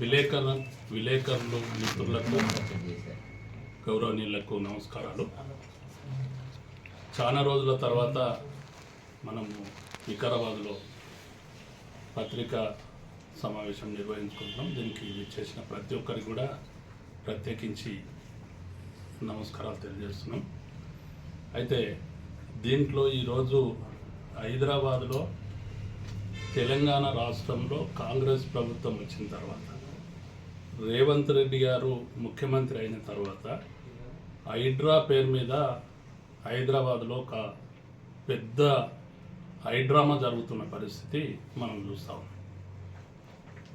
విలేకరులు మిత్రులకు గౌరవనీయులకు నమస్కారాలు. చాలా రోజుల తర్వాత మనము వికారాబాద్లో పత్రికా సమావేశం నిర్వహించుకుంటున్నాం. దీనికి విచ్చేసిన ప్రతి ఒక్కరికి కూడా ప్రత్యేకించి నమస్కారాలు తెలియజేస్తున్నాం. అయితే దీంట్లో ఈరోజు హైదరాబాద్లో తెలంగాణ రాష్ట్రంలో కాంగ్రెస్ ప్రభుత్వం వచ్చిన తర్వాత, రేవంత్ రెడ్డి గారు ముఖ్యమంత్రి అయిన తర్వాత హైడ్రా పేరు మీద హైదరాబాద్లో ఒక పెద్ద హైడ్రామా జరుగుతున్న పరిస్థితి మనం చూస్తాం.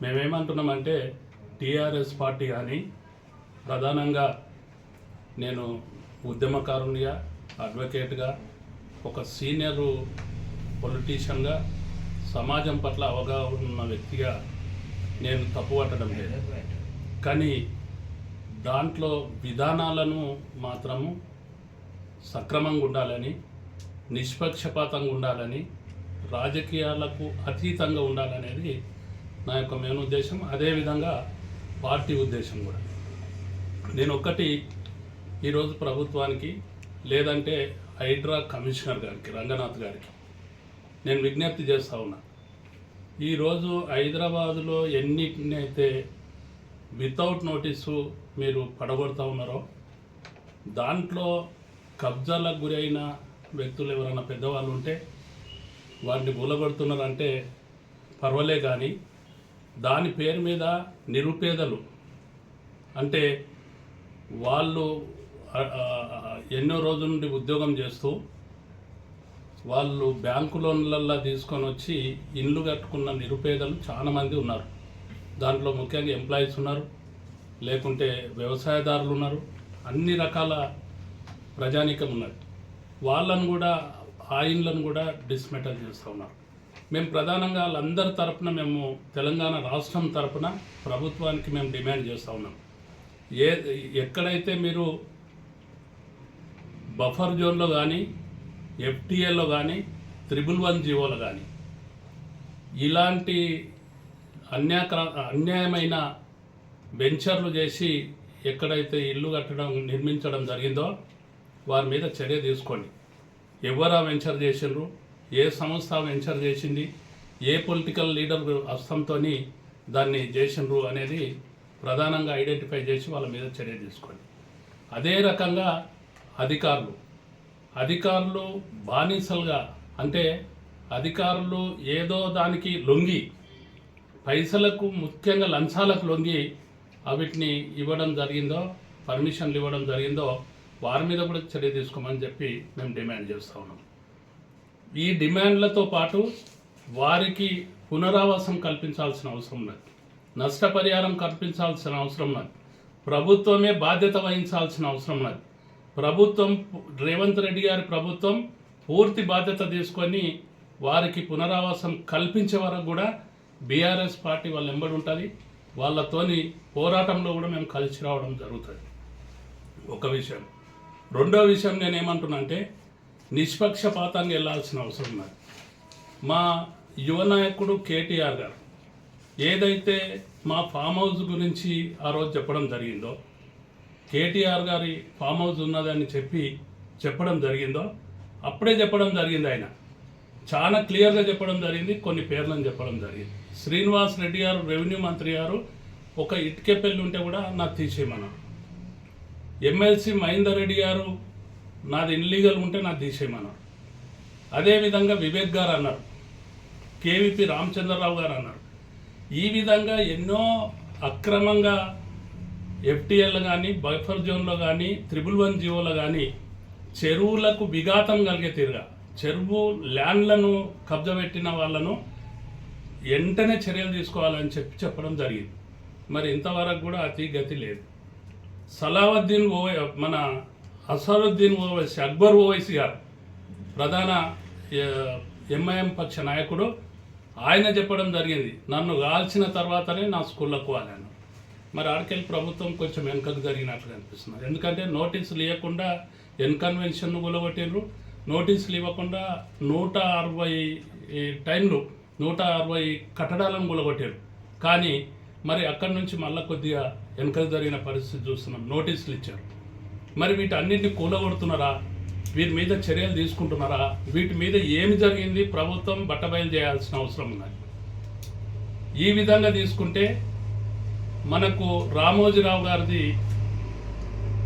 మేమేమంటున్నామంటే టీఆర్ఎస్ పార్టీ కానీ, ప్రధానంగా నేను ఉద్యమకారునిగా, అడ్వకేట్గా, ఒక సీనియర్ పొలిటీషియన్గా, సమాజం పట్ల అవగాహన ఉన్న వ్యక్తిగా నేను తప్పు పట్టడం లేదు. కానీ దాంట్లో విధానాలను మాత్రము సక్రమంగా ఉండాలని, నిష్పక్షపాతంగా ఉండాలని, రాజకీయాలకు అతీతంగా ఉండాలనేది నా యొక్క మెయిన్ ఉద్దేశం. అదేవిధంగా పార్టీ ఉద్దేశం కూడా. నేను ఒక్కటి ఈరోజు ప్రభుత్వానికి, లేదంటే హైడ్రా కమిషనర్ గారికి, రంగనాథ్ గారికి నేను విజ్ఞప్తి చేస్తూ ఉన్నా. ఈరోజు హైదరాబాదులో ఎన్నిటినైతే వితౌట్ నోటీసు మీరు పడగొడతా ఉన్నారో, దాంట్లో కబ్జాలకు గురైన వ్యక్తులు ఎవరైనా పెద్దవాళ్ళు ఉంటే వాటిని కూలగొడుతున్నారంటే పర్వాలే. కానీ దాని పేరు మీద నిరుపేదలు, అంటే వాళ్ళు ఎన్నో రోజుల నుండి ఉద్యోగం చేస్తూ వాళ్ళు బ్యాంకు లోన్లల్లో తీసుకొని వచ్చి ఇండ్లు కట్టుకున్న నిరుపేదలు చాలామంది ఉన్నారు. దాంట్లో ముఖ్యంగా ఎంప్లాయీస్ ఉన్నారు, లేకుంటే వ్యవసాయదారులు ఉన్నారు, అన్ని రకాల ప్రజానీకం ఉన్నారు. వాళ్ళను కూడా, ఆ ఇండ్లను కూడా డిస్మెటల్ చేస్తూ ఉన్నారు. మేము ప్రధానంగా వాళ్ళందరి తరపున, మేము తెలంగాణ రాష్ట్రం తరపున ప్రభుత్వానికి మేము డిమాండ్ చేస్తూ ఉన్నాం. ఎక్కడైతే మీరు బఫర్ జోన్లో కానీ, ఎఫ్టీఏలో కానీ, 111 జీవోలో కానీ ఇలాంటి అన్యాయమైన వెంచర్లు చేసి ఎక్కడైతే ఇల్లు కట్టడం, నిర్మించడం జరిగిందో వారి మీద చర్య తీసుకోండి. ఎవరు ఆ వెంచర్ చేసిండ్రు, ఏ సంస్థ వెంచర్ చేసింది, ఏ పొలిటికల్ లీడర్ హస్తంతో దాన్ని చేసిండ్రు అనేది ప్రధానంగా ఐడెంటిఫై చేసి వాళ్ళ మీద చర్య తీసుకోండి. అదే రకంగా అధికారులు బానిసలుగా, అంటే అధికారులు ఏదో దానికి లొంగి, పైసలకు, ముఖ్యంగా లంచాలకు లొంగి వీటిని ఇవ్వడం జరిగిందో, పర్మిషన్లు ఇవ్వడం జరిగిందో వారి మీద కూడా చర్య తీసుకోమని చెప్పి మేము డిమాండ్ చేస్తూ ఉన్నాం. ఈ డిమాండ్లతో పాటు వారికి పునరావాసం కల్పించాల్సిన అవసరం ఉన్నది, నష్టపరిహారం కల్పించాల్సిన అవసరం ఉన్నది, ప్రభుత్వమే బాధ్యత వహించాల్సిన అవసరం ఉన్నది. ప్రభుత్వం, రేవంత్ రెడ్డి గారి ప్రభుత్వం పూర్తి బాధ్యత తీసుకొని వారికి పునరావాసం కల్పించే వరకు కూడా బీఆర్ఎస్ పార్టీ వాళ్ళ వెంబడి ఉంటుంది. వాళ్ళతోని పోరాటంలో కూడా మేము కలిసి రావడం జరుగుతుంది. ఒక విషయం. రెండో విషయం నేనేమంటున్నా అంటే నిష్పక్షపాతంగా వెళ్ళాల్సిన అవసరం ఉన్నది. మా యువ నాయకుడు కేటీఆర్ గారు ఏదైతే మా ఫామ్ హౌస్ గురించి ఆ రోజు చెప్పడం జరిగిందో, కేటీఆర్ గారి ఫామ్ హౌస్ ఉన్నదని చెప్పడం జరిగిందో, అప్పుడే చెప్పడం జరిగింది. ఆయన చాలా క్లియర్గా చెప్పడం జరిగింది, కొన్ని పేర్లను చెప్పడం జరిగింది. శ్రీనివాస్ రెడ్డి గారు, రెవెన్యూ మంత్రి గారు, ఒక ఇటుకెపెళ్ళి ఉంటే కూడా నాకు తీసేయమన్నారు. ఎమ్మెల్సీ మహేందర్ రెడ్డి గారు, నాది ఇన్లీగల్ ఉంటే నాకు తీసేయమన్నారు. అదేవిధంగా వివేక్ గారు అన్నారు, కేవీపీ రామచంద్రరావు గారు అన్నారు. ఈ విధంగా ఎన్నో అక్రమంగా ఎఫ్టీఎల్ కానీ, బఫర్ జోన్లో కానీ, 111 జీవోలో కానీ చెరువులకు విఘాతం కలిగే తీరుగా చెరువు ల్యాండ్లను కబ్జా పెట్టిన వాళ్ళను వెంటనే చర్యలు తీసుకోవాలని చెప్పడం జరిగింది. మరి ఇంతవరకు కూడా అతి గతి లేదు. సలావుద్దీన్ మన అసరుద్దీన్ ఓవైసీ, అక్బర్ ఓవైసీ గారు, ప్రధాన ఎంఐఎం పక్ష నాయకుడు, ఆయన చెప్పడం జరిగింది, నన్ను కాల్చిన తర్వాతనే నా స్కూళ్ళకు వాళ్ళను. మరి ఆడికెళ్ళి ప్రభుత్వం కొంచెం వెనుకకు జరిగినట్లు అనిపిస్తున్నారు. ఎందుకంటే నోటీసులు ఇవ్వకుండా ఎన్కన్వెన్షన్ను కూలగొట్టిండ్రు, నోటీసులు ఇవ్వకుండా 160 టైంలు 160 కట్టడాలను కూలగొట్టారు. కానీ మరి అక్కడి నుంచి మళ్ళీ కొద్దిగా వెనక జరిగిన పరిస్థితి చూస్తున్నాం, నోటీసులు ఇచ్చారు. మరి వీటన్నింటినీ కూలగొడుతున్నారా, వీటి మీద చర్యలు తీసుకుంటున్నారా, వీటి మీద ఏమి జరిగింది ప్రభుత్వం బట్టబయలు చేయాల్సిన అవసరం ఉన్నది. ఈ విధంగా తీసుకుంటే మనకు రామోజీరావు గారిది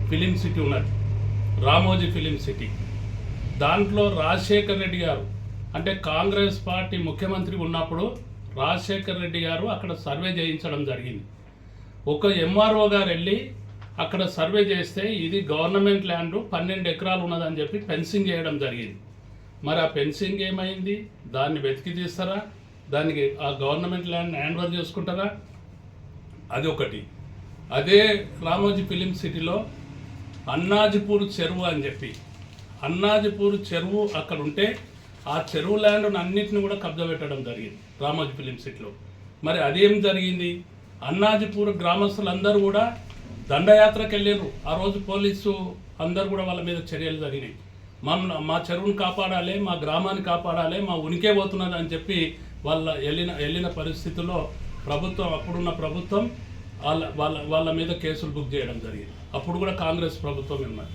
ఫిలిం సిటీ ఉన్నది, రామోజీ ఫిలిం సిటీ. దాంట్లో రాజశేఖర్ రెడ్డి గారు అంటే కాంగ్రెస్ పార్టీ ముఖ్యమంత్రి ఉన్నప్పుడు రాజశేఖర్ రెడ్డి గారు అక్కడ సర్వే చేయించడం జరిగింది. ఒక ఎంఆర్ఓ గారు వెళ్ళి అక్కడ సర్వే చేస్తే ఇది గవర్నమెంట్ ల్యాండ్ 12 ఎకరాలు ఉన్నదని చెప్పి ఫెన్సింగ్ చేయడం జరిగింది. మరి ఆ ఫెన్సింగ్ ఏమైంది, దాన్ని వెతికి తీస్తారా, దానికి ఆ గవర్నమెంట్ ల్యాండ్ హ్యాండ్ ఓవర్ చేసుకుంటారా, అది ఒకటి. అదే రామోజీ ఫిలిం సిటీలో అన్నాజిపూర్ చెరువు అని చెప్పి, అన్నాజిపూర్ చెరువు అక్కడ ఉంటే ఆ చెరువు ల్యాండ్ అన్నింటిని కూడా కబ్జా పెట్టడం జరిగింది రామోజీ ఫిలిం సిటీలో. మరి అదేం జరిగింది, అన్నాజిపూర్ గ్రామస్తులందరూ కూడా దండయాత్రకు వెళ్ళారు. ఆ రోజు పోలీసు అందరూ కూడా వాళ్ళ మీద చర్యలు జరిగినాయి. మా చెరువును కాపాడాలి, మా గ్రామాన్ని కాపాడాలి, మా ఉనికే పోతున్నది అని చెప్పి వాళ్ళ వెళ్ళిన పరిస్థితుల్లో ప్రభుత్వం, అప్పుడున్న ప్రభుత్వం వాళ్ళ మీద కేసులు బుక్ చేయడం జరిగింది. అప్పుడు కూడా కాంగ్రెస్ ప్రభుత్వం ఉన్నది.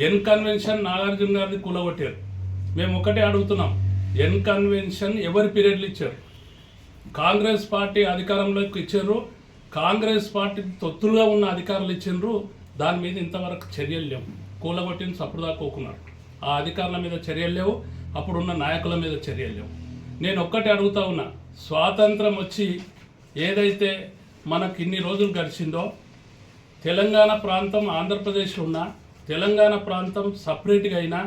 ఎన్ కన్వెన్షన్ నాగార్జున గారిని కూలగొట్టారు. మేము ఒకటే అడుగుతున్నాం, ఎన్ కన్వెన్షన్ ఎవరి పీరియడ్లు ఇచ్చారు? కాంగ్రెస్ పార్టీ అధికారంలోకి ఇచ్చారు, కాంగ్రెస్ పార్టీ తొత్తులుగా ఉన్న అధికారులు ఇచ్చిండ్రు. దాని మీద ఇంతవరకు చర్యలు లేవు. కూలగొట్టిన సప్పుడుదాకోకున్నారు. ఆ అధికారుల మీద చర్యలు లేవు, అప్పుడున్న నాయకుల మీద చర్యలు లేవు. నేను ఒక్కటే అడుగుతా ఉన్నా, స్వాతంత్రం వచ్చి ఏదైతే మనకి ఇన్ని రోజులు గడిచిందో, తెలంగాణ ప్రాంతం ఆంధ్రప్రదేశ్లో ఉన్న తెలంగాణ ప్రాంతం సపరేట్గా అయినా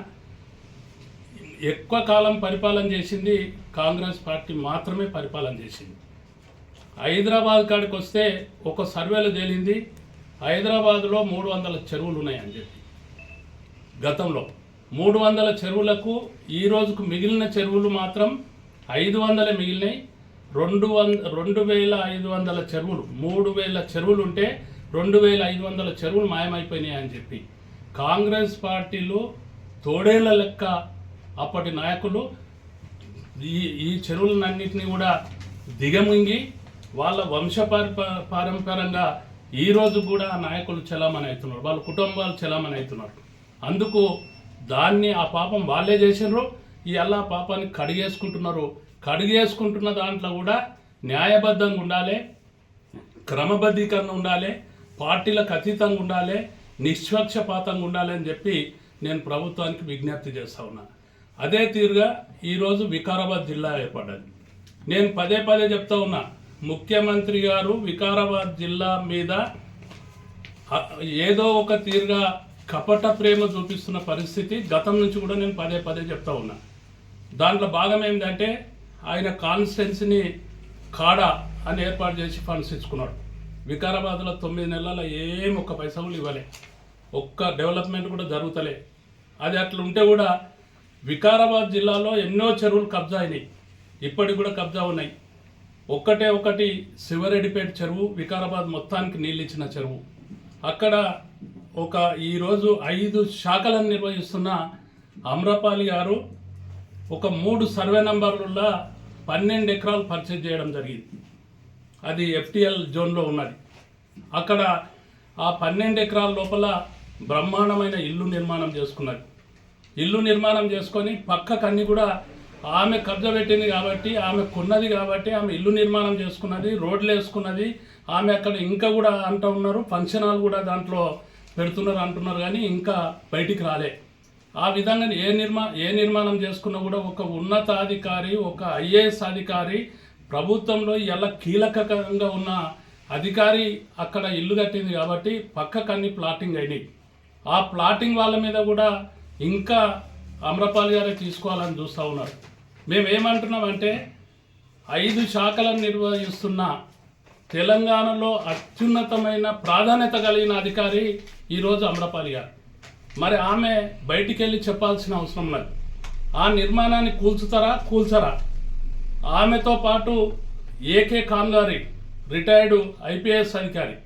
ఎక్కువ కాలం పరిపాలన చేసింది కాంగ్రెస్ పార్టీ మాత్రమే పరిపాలన చేసింది. హైదరాబాద్ కాడికి వస్తే ఒక సర్వేలో తేలింది, హైదరాబాద్లో 300 చెరువులు ఉన్నాయని చెప్పి. గతంలో 300 చెరువులకు ఈ రోజుకు మిగిలిన చెరువులు మాత్రం 500 మిగిలినాయి. 2500 చెరువులు, 3000 చెరువులు ఉంటే 2500 చెరువులు మాయమైపోయినాయి అని చెప్పి కాంగ్రెస్ పార్టీలు తోడేళ్ల లెక్క అప్పటి నాయకులు ఈ చెరువులన్నింటినీ కూడా దిగమింగి వాళ్ళ పారంపర్యంగా ఈరోజు కూడా నాయకులు చలామణి అవుతున్నారు, వాళ్ళ కుటుంబాలు చలామణి అవుతున్నారు. అందుకు దాన్ని ఆ పాపం వాళ్ళే చేసినారు. ఈ అల్లా పాపాన్ని కడిగేసుకుంటున్నారు. కడిగేసుకుంటున్న దాంట్లో కూడా న్యాయబద్ధంగా ఉండాలి, క్రమబద్ధీకరణ ఉండాలి, పార్టీలకు అతీతంగా ఉండాలి, నిష్పక్షపాతంగా ఉండాలి అని చెప్పి నేను ప్రభుత్వానికి విజ్ఞప్తి చేస్తా ఉన్నా. అదే తీరుగా ఈరోజు వికారాబాద్ జిల్లా ఏర్పడ్డది. నేను పదే చెప్తా ఉన్నా, ముఖ్యమంత్రి గారు వికారాబాద్ జిల్లా మీద ఏదో ఒక తీరుగా కపట ప్రేమ చూపిస్తున్న పరిస్థితి గతం నుంచి కూడా నేను పదే చెప్తా ఉన్నా. దాంట్లో భాగం ఏంటంటే ఆయన కాన్స్టిట్యున్సీని కాడా అని ఏర్పాటు చేసి ఫండ్స్ ఇచ్చుకున్నాడు. వికారాబాద్లో 9 నెలల్లో ఏం ఒక్క పైసా కూడా ఇవ్వలే, ఒక్క డెవలప్మెంట్ కూడా జరుగుతలే. అది అట్లా ఉంటే కూడా వికారాబాద్ జిల్లాలో ఎన్నో చెరువులు కబ్జా అయినాయి, ఇప్పటికి కూడా కబ్జా ఉన్నాయి. ఒకటి శివరెడ్డిపేట చెరువు వికారాబాద్ మొత్తానికి నీళ్ళు ఇచ్చిన చెరువు. అక్కడ ఈరోజు 5 శాఖలను నిర్వహిస్తున్న అమ్రపాలి గారు ఒక 3 సర్వే నంబర్లలో 12 ఎకరాలు పర్చేజ్ చేయడం జరిగింది. అది FTL జోన్లో ఉన్నది. అక్కడ ఆ 12 ఎకరాల లోపల బ్రహ్మాండమైన ఇల్లు నిర్మాణం చేసుకున్నది. ఇల్లు నిర్మాణం చేసుకొని పక్కకు అన్ని కూడా ఆమె కబ్జా పెట్టింది కాబట్టి, ఆమె కొన్నది కాబట్టి ఆమె ఇల్లు నిర్మాణం చేసుకున్నది, రోడ్లు వేసుకున్నది. ఆమె అక్కడ ఇంకా కూడా అంటూ ఉన్నారు, ఫంక్షన్ హాల్ కూడా దాంట్లో పెడుతున్నారు అంటున్నారు, కానీ ఇంకా బయటికి రాలే. ఆ విధంగా ఏ నిర్మాణం చేసుకున్నా కూడా ఒక ఉన్నతాధికారి, ఒక IAS అధికారి, ప్రభుత్వంలో ఇలా కీలకంగా ఉన్న అధికారి అక్కడ ఇల్లు కట్టింది కాబట్టి పక్కకు అన్ని ప్లాటింగ్ అయినాయి. ఆ ప్లాటింగ్ వాళ్ళ మీద కూడా ఇంకా అమ్రపాలి గారే తీసుకోవాలని చూస్తూ ఉన్నారు. మేమేమంటున్నామంటే 5 శాఖలను నిర్వహిస్తున్న తెలంగాణలో అత్యున్నతమైన ప్రాధాన్యత కలిగిన అధికారి ఈరోజు అమ్రపాలి గారు. మరి ఆమె బయటికి వెళ్ళి చెప్పాల్సిన అవసరం లేదు. ఆ నిర్మాణాన్ని కూల్చరా? ఆమెతో పాటు ఏకే ఖాన్ గారి రిటైర్డ్ IPS అధికారి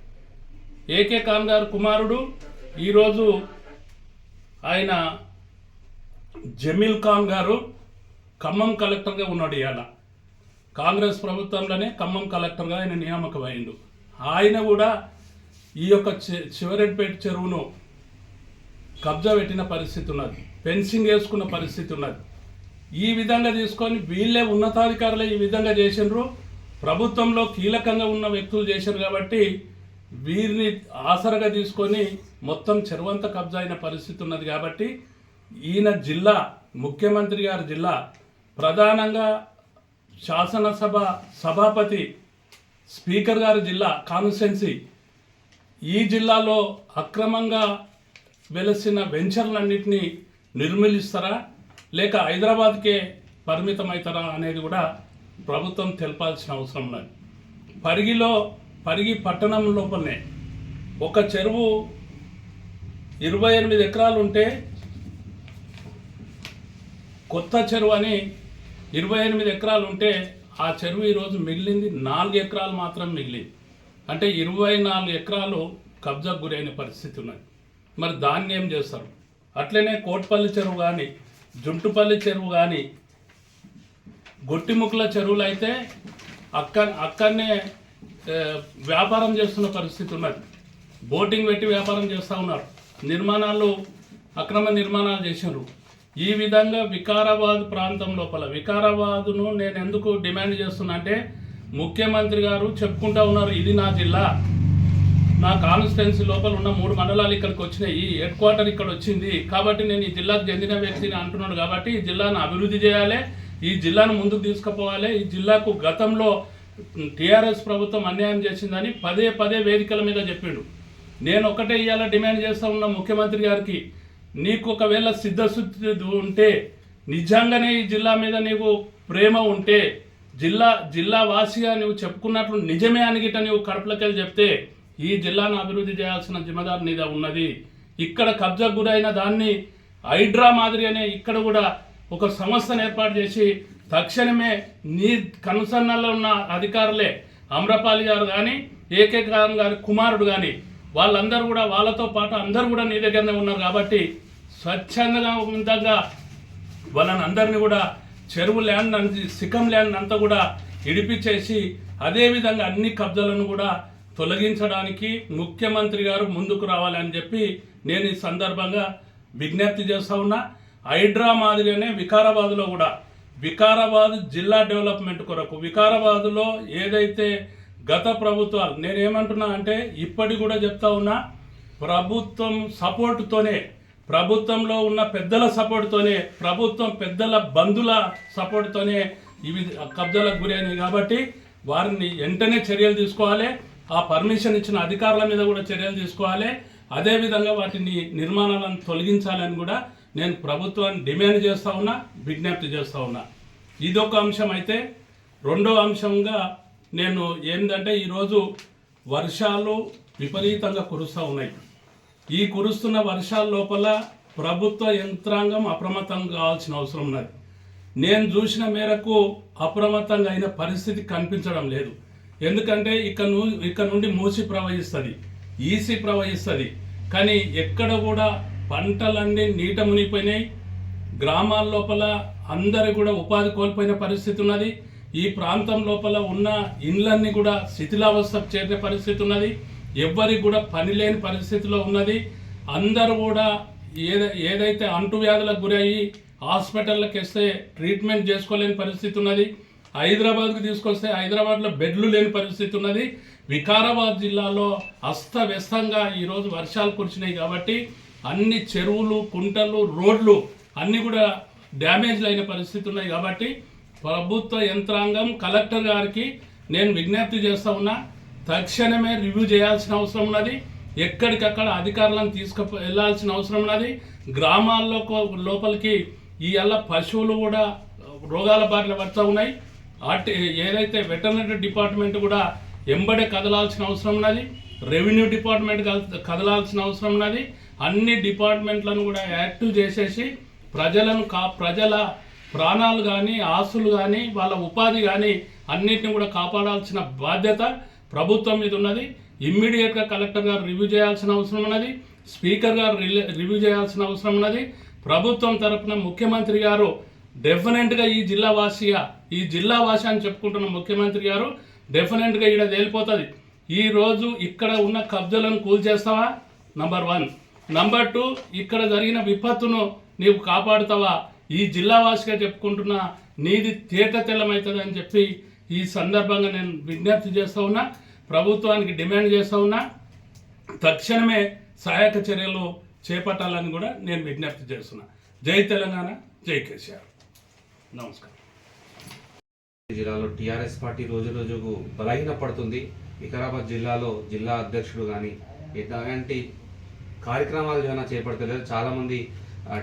ఏకే ఖాన్ గారు కుమారుడు ఈరోజు ఆయన జమీల్ ఖాన్ గారు ఖమ్మం కలెక్టర్గా ఉన్నాడు. ఇవాళ కాంగ్రెస్ ప్రభుత్వంలోనే ఖమ్మం కలెక్టర్గా ఆయన నియామకమైండు. ఆయన కూడా ఈ యొక్క చివరెడ్డిపేట చెరువును కబ్జా పెట్టిన పరిస్థితి ఉన్నది, ఫెన్సింగ్ వేసుకున్న పరిస్థితి ఉన్నది. ఈ విధంగా తీసుకొని వీళ్ళే ఉన్నతాధికారులే ఈ విధంగా చేసినారు, ప్రభుత్వంలో కీలకంగా ఉన్న వ్యక్తులు చేశారు కాబట్టి వీరిని ఆసరగా తీసుకొని మొత్తం చెరువంతా కబ్జా అయిన పరిస్థితి ఉన్నది. కాబట్టి ఈయన జిల్లా, ముఖ్యమంత్రి గారి జిల్లా, ప్రధానంగా శాసనసభ సభాపతి, స్పీకర్ గారి జిల్లా కాన్స్టిట్యున్సీ, ఈ జిల్లాలో అక్రమంగా వెలసిన వెంచర్లన్నింటినీ నిర్మూలిస్తారా లేక హైదరాబాద్కే పరిమితమవుతారా అనేది కూడా ప్రభుత్వం తెలపాల్సిన అవసరం ఉన్నది. పరిగి పట్టణం లోపలనే ఒక చెరువు 28 ఎకరాలు ఉంటే కొత్త చెరువు అని 28 ఎకరాలు ఉంటే ఆ చెరువు ఈరోజు మిగిలింది 4 ఎకరాలు మాత్రం మిగిలింది. అంటే 24 ఎకరాలు కబ్జాకు గురైన పరిస్థితి ఉన్నది. మరి దాన్ని ఏం చేస్తారు? అట్లనే కోట్పల్లి చెరువు కానీ, జుంటుపల్లి చెరువు కానీ, గొట్టిముక్కల చెరువులు అయితే అక్కడనే వ్యాపారం చేస్తున్న పరిస్థితి ఉన్నది. బోటింగ్ పెట్టి వ్యాపారం చేస్తూ ఉన్నారు, అక్రమ నిర్మాణాలు చేసినారు. ఈ విధంగా వికారాబాద్ ప్రాంతం లోపల, వికారాబాద్ను నేను ఎందుకు డిమాండ్ చేస్తున్నా అంటే, ముఖ్యమంత్రి గారు చెప్పుకుంటా ఉన్నారు, ఇది నా జిల్లా, నా కాన్స్టిట్యున్సీ లోపల ఉన్న 3 మండలాలు ఇక్కడికి వచ్చినాయి, హెడ్ క్వార్టర్ ఇక్కడ వచ్చింది కాబట్టి నేను ఈ జిల్లాకు చెందిన వ్యక్తిని అంటున్నాడు. కాబట్టి ఈ జిల్లాను అభివృద్ధి చేయాలి, ఈ జిల్లాను ముందుకు తీసుకుపోవాలి. ఈ జిల్లాకు గతంలో టీఆర్ఎస్ ప్రభుత్వం అన్యాయం చేసిందని పదే వేదికల మీద చెప్పిండు. నేను ఒకటే ఇవాళ డిమాండ్ చేస్తూ ఉన్న ముఖ్యమంత్రి గారికి, నీకు ఒకవేళ సిద్ధశుద్ధి ఉంటే, నిజంగానే ఈ జిల్లా మీద నీకు ప్రేమ ఉంటే, జిల్లా వాసిగా నువ్వు చెప్పుకున్నట్లు నిజమే అనిగిట నువ్వు కడుపులకెళ్ళి చెప్తే, ఈ జిల్లాను అభివృద్ధి చేయాల్సిన జిమ్మదారు మీద ఉన్నది. ఇక్కడ కబ్జా గురైన దాన్ని హైడ్రా మాదిరిగానే ఇక్కడ కూడా ఒక సంస్థను ఏర్పాటు చేసి తక్షణమే నీ కనుసన్నల్లో ఉన్న అధికారులే, అమ్రపాలి గారు కానీ, ఏకే ఖాన్ గారి కుమారుడు కానీ, వాళ్ళందరూ కూడా, వాళ్ళతో పాటు అందరూ కూడా నీ దగ్గరనే ఉన్నారు. కాబట్టి స్వచ్ఛందంగా వాళ్ళని అందరినీ కూడా చెరువు ల్యాండ్, సికం ల్యాండ్ అంతా కూడా ఇడిపించేసి, అదేవిధంగా అన్ని కబ్జాలను కూడా తొలగించడానికి ముఖ్యమంత్రి గారు ముందుకు రావాలని చెప్పి నేను ఈ సందర్భంగా విజ్ఞప్తి చేస్తూ ఉన్నా. హైడ్రా మాదిరిగానే వికారాబాద్లో కూడా, వికారాబాద్ జిల్లా డెవలప్మెంట్ కొరకు, వికారాబాద్లో ఏదైతే గత ప్రభుత్వాలు, నేనేమంటున్నా అంటే ఇప్పటికి కూడా చెప్తా ఉన్నా, ప్రభుత్వం సపోర్టుతోనే, ప్రభుత్వంలో ఉన్న పెద్దల సపోర్టుతోనే, ప్రభుత్వం పెద్దల బంధుల సపోర్టుతోనే ఇవి కబ్జాలకు గురైనవి. కాబట్టి వారిని వెంటనే చర్యలు తీసుకోవాలి, ఆ పర్మిషన్ ఇచ్చిన అధికారుల మీద కూడా చర్యలు తీసుకోవాలి, అదేవిధంగా వాటిని నిర్మాణాలను తొలగించాలని కూడా నేను ప్రభుత్వాన్ని డిమాండ్ చేస్తూ ఉన్నా, విజ్ఞప్తి చేస్తూ ఉన్నా. ఇదొక అంశం. అయితే రెండో అంశంగా నేను ఏంటంటే, ఈరోజు వర్షాలు విపరీతంగా కురుస్తూ ఉన్నాయి. ఈ కురుస్తున్న వర్షాల లోపల ప్రభుత్వ యంత్రాంగం అప్రమత్తం కావాల్సిన అవసరం ఉన్నది. నేను చూసిన మేరకు అప్రమత్తంగా అయిన పరిస్థితి కనిపించడం లేదు. ఎందుకంటే ఇక్కడ నుండి మూసి ప్రవహిస్తుంది, ఈసి ప్రవహిస్తుంది, కానీ ఎక్కడ కూడా పంటలన్నీ నీట మునిగిపోయినాయి. గ్రామాల లోపల అందరు కూడా ఉపాధి కోల్పోయిన పరిస్థితి ఉన్నది. ఈ ప్రాంతం లోపల ఉన్న ఇండ్లన్నీ కూడా శిథిలావస్థకు చేరిన పరిస్థితి ఉన్నది. ఎవ్వరికి కూడా పని లేని పరిస్థితిలో ఉన్నది. అందరూ కూడా ఏదైతే అంటువ్యాధులకు గురయ్యి హాస్పిటల్కి వస్తే ట్రీట్మెంట్ చేసుకోలేని పరిస్థితి ఉన్నది. హైదరాబాద్కు తీసుకొస్తే హైదరాబాద్లో బెడ్లు లేని పరిస్థితి ఉన్నది. వికారాబాద్ జిల్లాలో అస్తవ్యస్తంగా ఈరోజు వర్షాలు కురిసినాయి. కాబట్టి అన్ని చెరువులు, కుంటలు, రోడ్లు అన్నీ కూడా డ్యామేజ్లు అయిన పరిస్థితి ఉన్నాయి. కాబట్టి ప్రభుత్వ యంత్రాంగం, కలెక్టర్ గారికి నేను విజ్ఞప్తి చేస్తూ ఉన్నా, తక్షణమే రివ్యూ చేయాల్సిన అవసరం ఉన్నది. ఎక్కడికక్కడ అధికారులను వెళ్ళాల్సిన అవసరం ఉన్నది. గ్రామాల్లో లోపలికి ఇవాళ పశువులు కూడా రోగాల బారిన పడుతూ ఉన్నాయి. ఏదైతే వెటర్నరీ డిపార్ట్మెంట్ కూడా ఎంబడే కదలాల్సిన అవసరం ఉన్నది. రెవెన్యూ డిపార్ట్మెంట్ కదలాల్సిన అవసరం ఉన్నది. అన్ని డిపార్ట్మెంట్లను కూడా యాక్టివ్ చేసేసి ప్రజల ప్రాణాలు కానీ, ఆస్తులు కానీ, వాళ్ళ ఉపాధి కానీ అన్నిటిని కూడా కాపాడాల్సిన బాధ్యత ప్రభుత్వం మీద ఉన్నది. ఇమ్మీడియట్గా కలెక్టర్ గారు రివ్యూ చేయాల్సిన అవసరం ఉన్నది. స్పీకర్ గారు రివ్యూ చేయాల్సిన అవసరం ఉన్నది. ప్రభుత్వం తరఫున ముఖ్యమంత్రి గారు డెఫినెట్గా ఈ జిల్లా వాసిగా ఈ జిల్లా భాష అని చెప్పుకుంటున్న ముఖ్యమంత్రి గారు డెఫినెట్గా ఇక్కడ తేలిపోతుంది. ఈరోజు ఇక్కడ ఉన్న కబ్జాలను కూల్చేస్తావా? నంబర్ 1. నంబర్ 2, ఇక్కడ జరిగిన విపత్తును నీవు కాపాడుతావా? ఈ జిల్లా వాసిగా చెప్పుకుంటున్న నీది తేట తెల్లమవుతుంది అని చెప్పి ఈ సందర్భంగా నేను విజ్ఞప్తి చేస్తూ ఉన్నా, ప్రభుత్వానికి డిమాండ్ చేస్తూ ఉన్నా. తక్షణమే సహాయక చర్యలు చేపట్టాలని కూడా నేను విజ్ఞప్తి చేస్తున్నా. జై తెలంగాణ, జై కేసీఆర్. నమస్కారం. జిల్లాలో టీఆర్ఎస్ పార్టీ రోజు రోజుకు బలహీనపడుతుంది. వికారాబాద్ జిల్లాలో జిల్లా అధ్యక్షుడు కానీ ఎలాంటి కార్యక్రమాలు ఏమైనా చేపడతలేదు. చాలామంది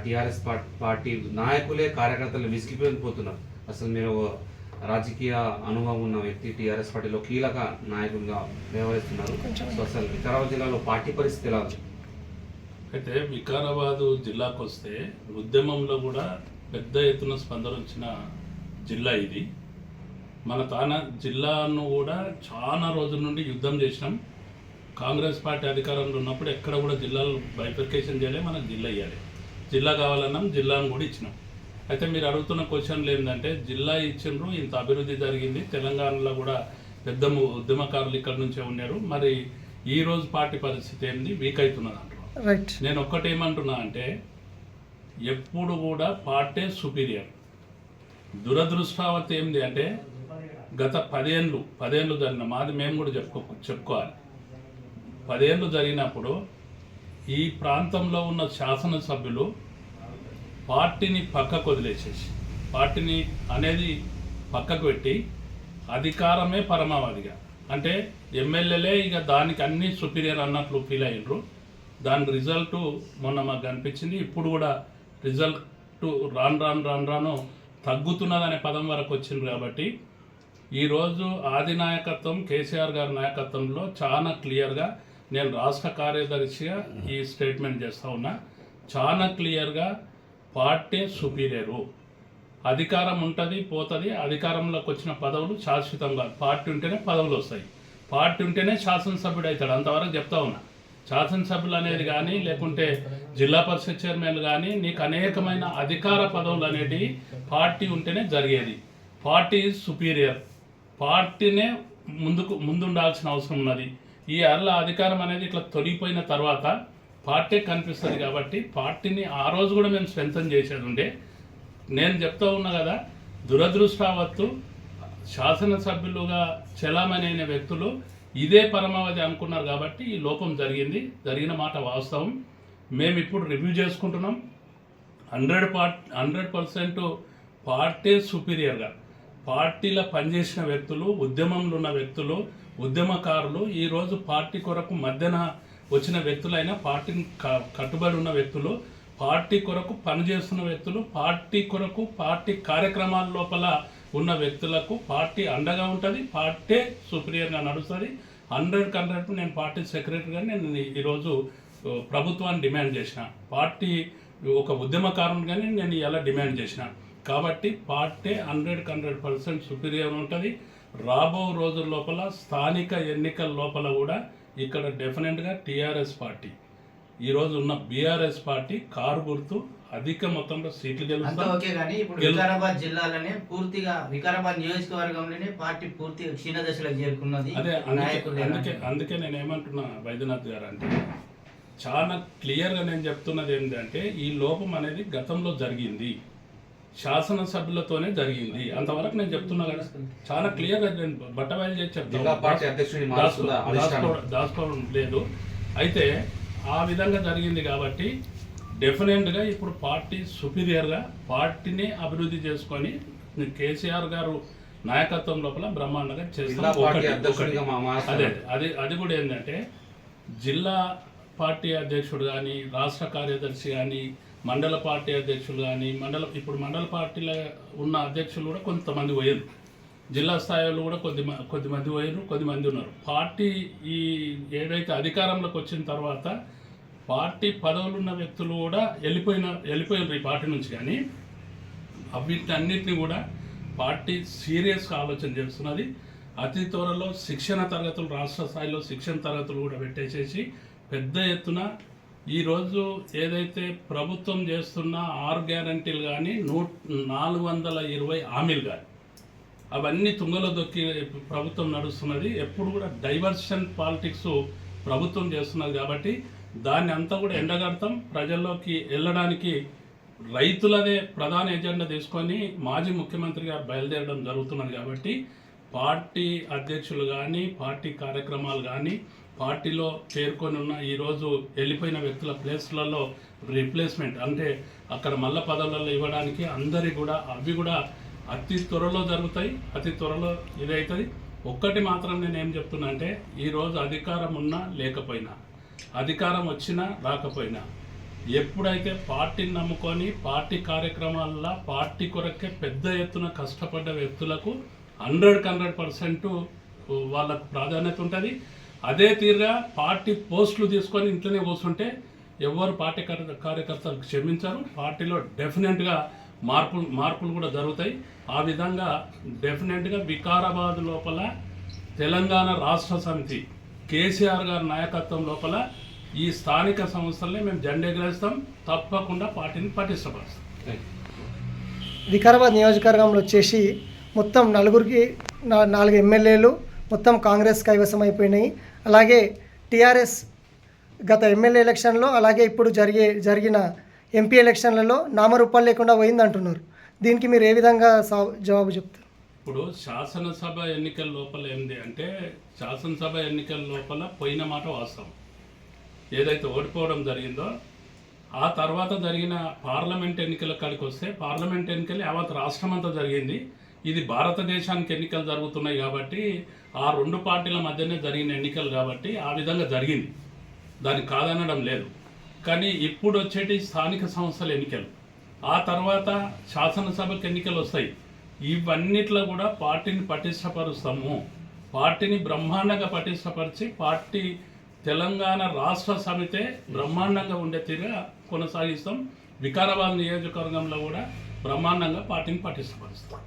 టీఆర్ఎస్ పార్టీ నాయకులే కార్యకర్తలు విసిగిపోతున్నారు. అసలు మీరు రాజకీయ అనుభవం ఉన్న వ్యక్తి, టీఆర్ఎస్ పార్టీలో కీలక నాయకులుగా వ్యవహరిస్తున్నారు. సో అసలు వికారాబాద్ జిల్లాలో పార్టీ పరిస్థితి ఎలా ఉంది? అయితే వికారాబాదు జిల్లాకు వస్తే ఉద్యమంలో కూడా పెద్ద ఎత్తున స్పందన వచ్చిన జిల్లా ఇది. మన జిల్లాను కూడా చాలా రోజుల నుండి యుద్ధం చేసినాం. కాంగ్రెస్ పార్టీ అధికారంలో ఉన్నప్పుడు ఎక్కడ కూడా జిల్లాలు బైఫర్కేషన్ చేయలే, మనకు జిల్లా ఇవ్వాలి. జిల్లా కావాలన్నాం, జిల్లాను కూడా ఇచ్చినాం. అయితే మీరు అడుగుతున్న క్వశ్చన్లు ఏంటంటే, జిల్లా ఇచ్చిండ్రు, ఇంత అభివృద్ధి జరిగింది, తెలంగాణలో కూడా పెద్ద ఉద్యమకారులు ఇక్కడ నుంచే ఉన్నారు, మరి ఈ రోజు పార్టీ పరిస్థితి ఏంది? వీక్ అవుతున్నది అంటున్నారు. నేను ఒక్కటేమంటున్నా అంటే, ఎప్పుడు కూడా పార్టీ సుపీరియర్. దురదృష్టావతి ఏంది అంటే, గత 10 ఏళ్ళు జరిగిన మాది మేము కూడా చెప్పుకోవాలి. 10 ఏళ్ళు జరిగినప్పుడు ఈ ప్రాంతంలో ఉన్న శాసనసభ్యులు పార్టీని పక్కకు వదిలేసేసి, పార్టీని అనేది పక్కకు పెట్టి అధికారమే పరమావధిగా, అంటే ఎమ్మెల్యేలే ఇక దానికి అన్ని సుపీరియర్ అన్నట్లు ఫీల్ అయ్యిండ్రు. దాని రిజల్ట్ మొన్న మాకు కనిపించింది. ఇప్పుడు కూడా రిజల్ట్ రాను తగ్గుతున్నదనే పదం వరకు వచ్చింది. కాబట్టి ఈరోజు ఆది నాయకత్వం, కేసీఆర్ గారి నాయకత్వంలో చాలా క్లియర్గా నేను రాష్ట్ర కార్యదర్శిగా ఈ స్టేట్మెంట్ చేస్తూ ఉన్నా. చాలా క్లియర్గా పార్టీ సుపీరియరు. అధికారం ఉంటుంది, పోతుంది. అధికారంలోకి వచ్చిన పదవులు శాశ్వతంగా, పార్టీ ఉంటేనే పదవులు వస్తాయి, పార్టీ ఉంటేనే శాసనసభ్యుడు అవుతాడు. అంతవరకు చెప్తా ఉన్నా. శాసనసభ్యులు అనేది కానీ, లేకుంటే జిల్లా పరిషత్ చైర్మన్లు కానీ, నీకు అనేకమైన అధికార పదవులు అనేటివి పార్టీ ఉంటేనే జరిగేది. Party is superior. పార్టీనే ముందుండాల్సిన అవసరం ఉన్నది. ఈ అధికారం అనేది ఇట్లా తొలగిపోయిన తర్వాత పార్టీ కనిపిస్తుంది. కాబట్టి పార్టీని ఆ రోజు కూడా మేము స్ట్రెంథన్ చేసేది ఉండే. నేను చెప్తా ఉన్నా కదా, దురదృష్టావత్తు శాసనసభ్యులుగా చలామణి అయిన వ్యక్తులు ఇదే పరమావధి అనుకున్నారు. కాబట్టి ఈ లోపం జరిగిన మాట వాస్తవం. మేము ఇప్పుడు రివ్యూ చేసుకుంటున్నాం. 100% పార్టీ సుపీరియర్గా పార్టీలో పనిచేసిన వ్యక్తులు, ఉద్యమంలో ఉన్న వ్యక్తులు, ఉద్యమకారులు, ఈరోజు పార్టీ కొరకు మధ్యన వచ్చిన వ్యక్తులైనా, పార్టీని కట్టుబడి ఉన్న వ్యక్తులు, పార్టీ కొరకు పనిచేస్తున్న వ్యక్తులు, పార్టీ కొరకు పార్టీ కార్యక్రమాల లోపల ఉన్న వ్యక్తులకు పార్టీ అండగా ఉంటుంది. పార్టీ సుపీరియర్గా నడుస్తుంది. 100% నేను పార్టీ సెక్రటరీగా నేను ఈరోజు ప్రభుత్వాన్ని డిమాండ్ చేసిన, పార్టీ ఒక ఉద్యమకారునిగానే నేను ఇలా డిమాండ్ చేసిన. కాబట్టి పార్టీ 100% సుపీరియర్ ఉంటుంది. రాబో రోజుల లోపల స్థానిక ఎన్నికల లోపల కూడా ఇక్కడ డెఫినెట్గా టీఆర్ఎస్ పార్టీ, ఈరోజు ఉన్న బీఆర్ఎస్ పార్టీ కారు గుర్తు అధిక మొత్తంలో సీట్లు గెలుస్తుంది. ఓకే, కానీ ఇప్పుడు వికారాబాద్ జిల్లాలోనే పూర్తిగా, వికారాబాద్ నియోజకవర్గంలోనే పార్టీ పూర్తిగా క్షీణ దశలోకి చేరుకున్నది. అదే అందుకే నేను ఏమంటున్నా వైద్యనాథ్ గారు అంటే, చాలా క్లియర్గా నేను చెప్తున్నది ఏంటంటే, ఈ లోపం అనేది గతంలో జరిగింది, శాసనసభ్యులతోనే జరిగింది. అంతవరకు నేను చెప్తున్నా కదా, చాలా క్లియర్గా బట్టబయలు చేసి చెప్తాను, దాచుకోవడం లేదు. అయితే ఆ విధంగా జరిగింది. కాబట్టి డెఫినెట్గా ఇప్పుడు పార్టీ సుపీరియర్గా పార్టీని అభివృద్ధి చేసుకొని కేసీఆర్ గారు నాయకత్వం లోపల బ్రహ్మాండంగా చేస్తాం. అది కూడా ఏంటంటే, జిల్లా పార్టీ అధ్యక్షుడు కానీ, రాష్ట్ర కార్యదర్శి కానీ, మండల పార్టీ అధ్యక్షులు కానీ, ఇప్పుడు మండల పార్టీలో ఉన్న అధ్యక్షులు కూడా కొంతమంది పోయారు, జిల్లా స్థాయిలో కూడా కొద్దిమంది పోయారు, కొద్దిమంది ఉన్నారు. పార్టీ ఈ ఏదైతే అధికారంలోకి వచ్చిన తర్వాత పార్టీ పదవులు ఉన్న వ్యక్తులు కూడా వెళ్ళిపోయారు ఈ పార్టీ నుంచి. కానీ వీటన్నిటిని కూడా పార్టీ సీరియస్గా ఆలోచన చేస్తున్నది. అతి త్వరలో శిక్షణ తరగతులు, రాష్ట్ర స్థాయిలో శిక్షణ తరగతులు కూడా పెట్టేసేసి పెద్ద ఎత్తున ఈరోజు ఏదైతే ప్రభుత్వం చేస్తున్న 6 గ్యారంటీలు కానీ, 420 హామీలు కానీ, అవన్నీ తుంగలో దొక్కి ప్రభుత్వం నడుస్తున్నది. ఎప్పుడు కూడా డైవర్షన్ పాలిటిక్స్ ప్రభుత్వం చేస్తున్నది కాబట్టి దాన్ని అంతా కూడా ఎండగడతాం. ప్రజల్లోకి వెళ్ళడానికి రైతులదే ప్రధాన ఎజెండా తీసుకొని మాజీ ముఖ్యమంత్రి గారు బయలుదేరడం జరుగుతున్నది కాబట్టి పార్టీ అధ్యక్షులు కానీ పార్టీ కార్యక్రమాలు కానీ పార్టీలో చేరుకొని ఉన్న ఈరోజు వెళ్ళిపోయిన వ్యక్తుల ప్లేస్లలో రీప్లేస్మెంట్ అంటే అక్కడ మల్ల పదవులలో ఇవ్వడానికి అందరి కూడా అవి కూడా అతి త్వరలో జరుగుతాయి. అతి త్వరలో ఇదవుతుంది. ఒక్కటి మాత్రం నేను ఏం చెప్తున్నా అంటే ఈరోజు అధికారం ఉన్నా లేకపోయినా, అధికారం వచ్చినా రాకపోయినా, ఎప్పుడైతే పార్టీని నమ్ముకొని పార్టీ కార్యక్రమాల్లో పార్టీ కొరకే పెద్ద ఎత్తున కష్టపడ్డ వ్యక్తులకు 100% వాళ్ళకు ప్రాధాన్యత ఉంటుంది. అదే తీరుగా పార్టీ పోస్టులు తీసుకొని ఇంట్లోనే కూర్చుంటే ఎవరు పార్టీ కార్యకర్తలు క్షమించారు. పార్టీలో డెఫినెట్గా మార్పులు కూడా జరుగుతాయి. ఆ విధంగా డెఫినెట్గా వికారాబాద్ లోపల తెలంగాణ రాష్ట్ర సమితి కేసీఆర్ గారి నాయకత్వం లోపల ఈ స్థానిక సంస్థల్ని మేము జెండెగరేస్తాం. తప్పకుండా పార్టీని పటిష్టపరుస్తాం. వికారాబాద్ నియోజకవర్గంలో వచ్చేసి మొత్తం 4 ఎమ్మెల్యేలు మొత్తం కాంగ్రెస్ కైవసం అయిపోయినాయి. అలాగే టీఆర్ఎస్ గత ఎమ్మెల్యే ఎలక్షన్లో అలాగే ఇప్పుడు జరిగిన ఎంపీ ఎలక్షన్లలో నామరూపాలు లేకుండా పోయిందంటున్నారు. దీనికి మీరు ఏ విధంగా జవాబు చెప్తారు? ఇప్పుడు శాసనసభ ఎన్నికల లోపల ఏంటి అంటే శాసనసభ ఎన్నికల లోపల పోయిన మాట వాస్తవం. ఏదైతే ఓడిపోవడం జరిగిందో ఆ తర్వాత జరిగిన పార్లమెంట్ ఎన్నికల కాడికి వస్తే పార్లమెంట్ ఎన్నికలు యావత్ రాష్ట్రం అంతా జరిగింది. ఇది భారతదేశానికి ఎన్నికలు జరుగుతున్నాయి కాబట్టి ఆ 2 పార్టీల మధ్యనే జరిగిన ఎన్నికలు కాబట్టి ఆ విధంగా జరిగింది. దానికి కాదనడం లేదు. కానీ ఇప్పుడు వచ్చేటి స్థానిక సంస్థల ఎన్నికలు, ఆ తర్వాత శాసనసభకు ఎన్నికలు వస్తాయి. ఇవన్నిట్లో కూడా పార్టీని పటిష్టపరుస్తాము. పార్టీని బ్రహ్మాండంగా పటిష్టపరిచి పార్టీ తెలంగాణ రాష్ట్ర సమితే బ్రహ్మాండంగా ఉండే తీరుగా కొనసాగిస్తాం. వికారాబాద్ నియోజకవర్గంలో కూడా బ్రహ్మాండంగా పార్టీని పటిష్టపరుస్తాం.